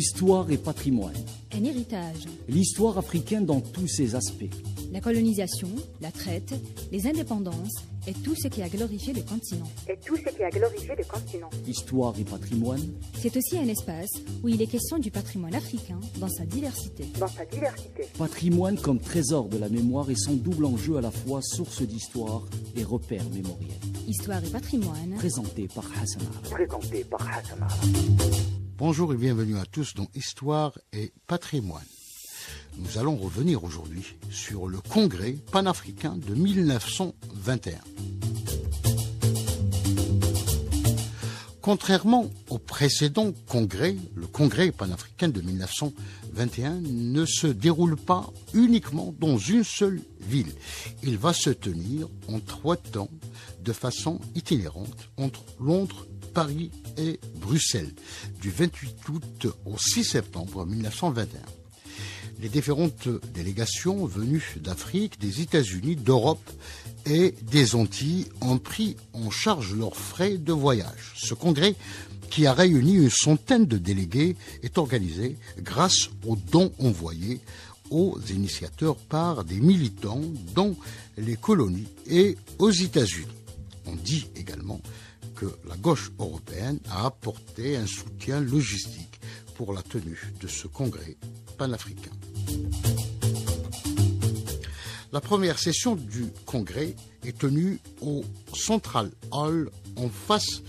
Histoire et patrimoine. Un héritage. L'histoire africaine dans tous ses aspects. La colonisation, la traite, les indépendances et tout ce qui a glorifié le continent. Histoire et patrimoine. C'est aussi un espace où il est question du patrimoine africain dans sa diversité. Patrimoine comme trésor de la mémoire et son double enjeu à la fois source d'histoire et repère mémoriel. Histoire et patrimoine. Présenté par Hassan Ara. Bonjour et bienvenue à tous dans Histoire et patrimoine. Nous allons revenir aujourd'hui sur le congrès panafricain de 1921. Contrairement au précédent congrès, le congrès panafricain de 1921 ne se déroule pas uniquement dans une seule ville. Il va se tenir en 3 temps de façon itinérante entre Londres, Paris et Bruxelles, du 28 août au 6 septembre 1921. Les différentes délégations venues d'Afrique, des États-Unis, d'Europe et des Antilles ont pris en charge leurs frais de voyage. Ce congrès, qui a réuni une centaine de délégués, est organisé grâce aux dons envoyés aux initiateurs par des militants dans les colonies et aux États-Unis. On dit également que la gauche européenne a apporté un soutien logistique pour la tenue de ce congrès panafricain. La première session du congrès est tenue au Central Hall en face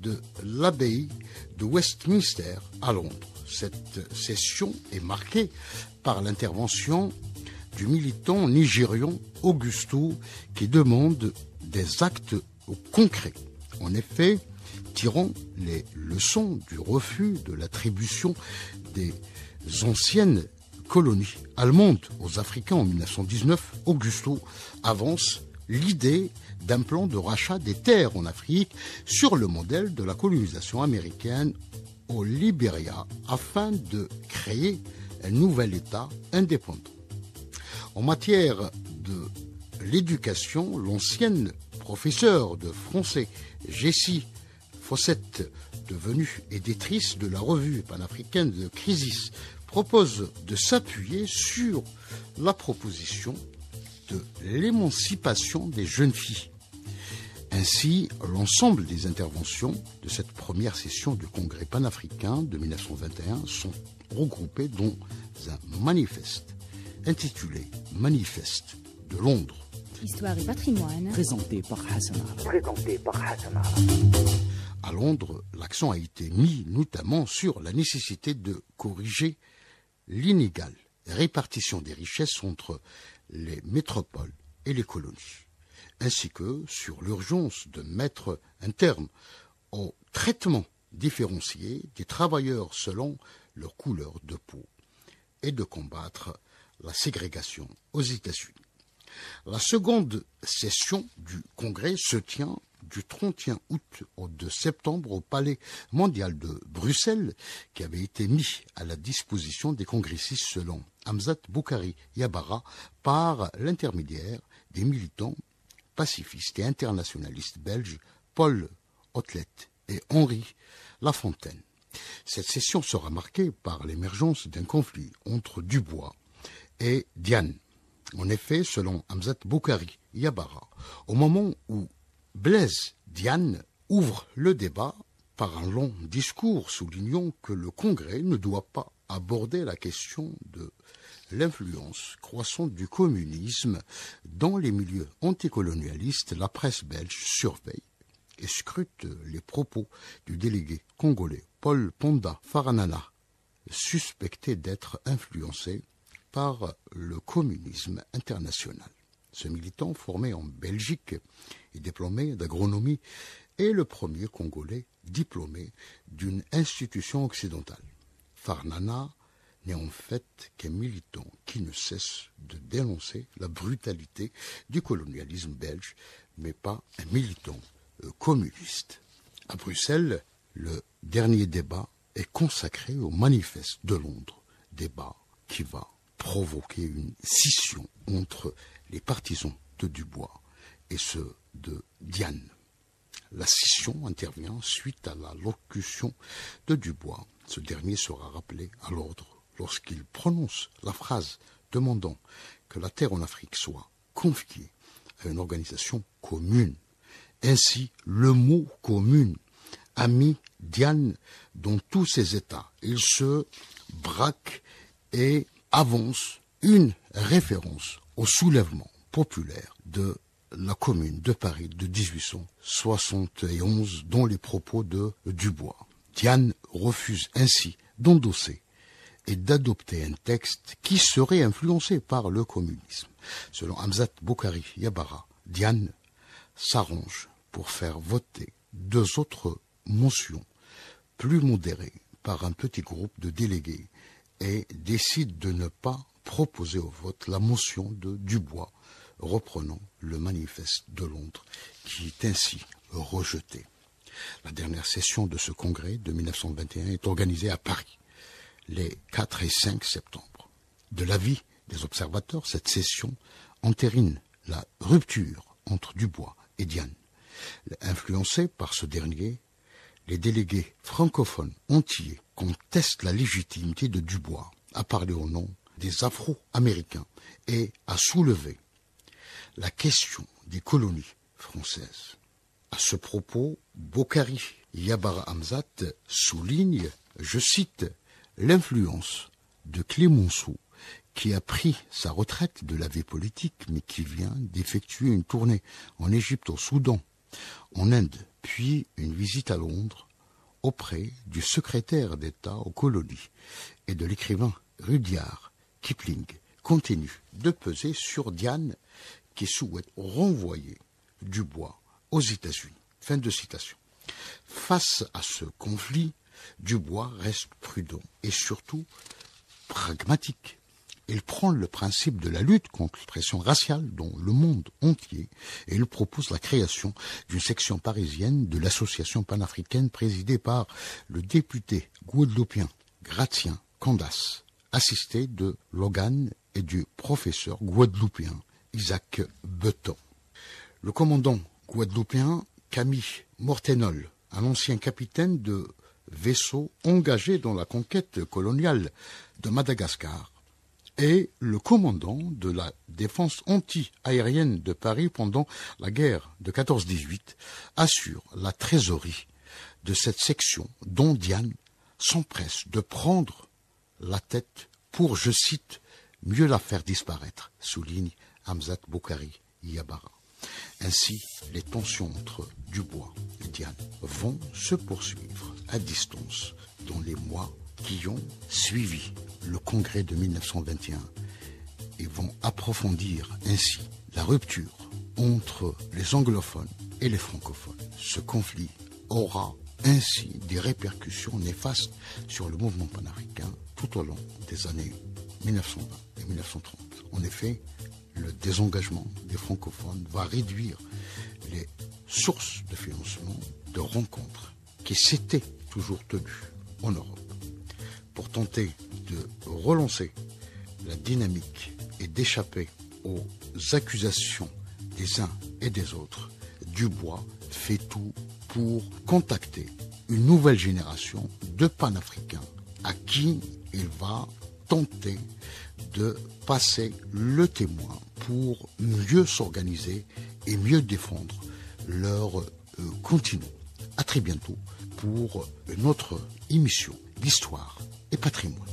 de l'abbaye de Westminster à Londres. Cette session est marquée par l'intervention du militant nigérian Augusto qui demande des actes concrets. En effet, tirant les leçons du refus de l'attribution des anciennes colonies allemandes aux Africains en 1919, Augusto avance l'idée d'un plan de rachat des terres en Afrique sur le modèle de la colonisation américaine au Libéria afin de créer un nouvel État indépendant. En matière de l'éducation, l'ancienne professeure de français Jessie Fossette, devenue éditrice de la revue panafricaine de Crisis, propose de s'appuyer sur la proposition de l'émancipation des jeunes filles. Ainsi, l'ensemble des interventions de cette première session du Congrès panafricain de 1921 sont regroupées dans un manifeste intitulé « Manifeste de Londres ». Histoire et patrimoine. Présenté par Hassan Ara. À Londres, l'accent a été mis notamment sur la nécessité de corriger l'inégale répartition des richesses entre les métropoles et les colonies, ainsi que sur l'urgence de mettre un terme au traitement différencié des travailleurs selon leur couleur de peau et de combattre la ségrégation aux États-Unis. La seconde session du Congrès se tient du 31 août au 2 septembre au Palais mondial de Bruxelles, qui avait été mis à la disposition des congressistes selon Hamzat Boukari Yabara par l'intermédiaire des militants pacifistes et internationalistes belges Paul Otlet et Henri Lafontaine. Cette session sera marquée par l'émergence d'un conflit entre Dubois et Diane. En effet, selon Hamzat Boukari Yabara, au moment où Blaise Diagne ouvre le débat par un long discours soulignant que le Congrès ne doit pas aborder la question de l'influence croissante du communisme dans les milieux anticolonialistes, la presse belge surveille et scrute les propos du délégué congolais Paul Ponda Faranana, suspecté d'être influencé par le communisme international. Ce militant, formé en Belgique et diplômé d'agronomie, est le premier Congolais diplômé d'une institution occidentale. Farnana n'est en fait qu'un militant qui ne cesse de dénoncer la brutalité du colonialisme belge, mais pas un militant communiste. À Bruxelles, le dernier débat est consacré au manifeste de Londres, débat qui va provoquer une scission entre les partisans de Dubois et ceux de Diane. La scission intervient suite à la locution de Dubois Ce dernier sera rappelé à l'ordre lorsqu'il prononce la phrase demandant que la terre en Afrique soit confiée à une organisation commune. Ainsi, le mot commune a mis Diane dans tous ses états. Il se braque et avance une référence au soulèvement populaire de la Commune de Paris de 1871 dans les propos de Dubois. Diane refuse ainsi d'endosser et d'adopter un texte qui serait influencé par le communisme. Selon Hamzat Boukari Yabara, Diane s'arrange pour faire voter deux autres motions plus modérées par un petit groupe de délégués et décide de ne pas proposer au vote la motion de Dubois reprenant le manifeste de Londres qui est ainsi rejeté. La dernière session de ce congrès de 1921 est organisée à Paris les 4 et 5 septembre. De l'avis des observateurs, cette session entérine la rupture entre Dubois et Diane. Influencés par ce dernier, les délégués francophones entiers contestent la légitimité de Dubois à parler au nom des Afro-Américains et à soulever la question des colonies françaises. À ce propos, Boukari Yabara Hamzat souligne, je cite, l'influence de Clémenceau qui a pris sa retraite de la vie politique mais qui vient d'effectuer une tournée en Égypte, au Soudan, en Inde, puis une visite à Londres auprès du secrétaire d'État aux colonies et de l'écrivain Rudyard Kipling, continue de peser sur Diane qui souhaite renvoyer Dubois aux États-Unis. Fin de citation. Face à ce conflit, Dubois reste prudent et surtout pragmatique. Il prend le principe de la lutte contre l'oppression raciale dans le monde entier et il propose la création d'une section parisienne de l'association panafricaine présidée par le député guadeloupéen Gratien Candace, assisté de Logan et du professeur guadeloupéen Isaac Beton. Le commandant guadeloupéen Camille Mortenol, un ancien capitaine de vaisseau engagé dans la conquête coloniale de Madagascar, et le commandant de la défense anti-aérienne de Paris pendant la guerre de 14-18, assure la trésorerie de cette section dont Diane s'empresse de prendre la tête pour, je cite, mieux la faire disparaître, souligne Hamzat Boukari Yabara. Ainsi, les tensions entre Dubois et Diane vont se poursuivre à distance dans les mois qui ont suivi le congrès de 1921 et vont approfondir ainsi la rupture entre les anglophones et les francophones. Ce conflit aura ainsi des répercussions néfastes sur le mouvement panafricain tout au long des années 1920 et 1930. En effet, le désengagement des francophones va réduire les sources de financement de rencontres qui s'étaient toujours tenues en Europe. Pour tenter de relancer la dynamique et d'échapper aux accusations des uns et des autres, Dubois fait tout pour contacter une nouvelle génération de panafricains à qui il va tenter de passer le témoin pour mieux s'organiser et mieux défendre leur continent. À très bientôt pour une autre émission d'Histoire et Patrimoine.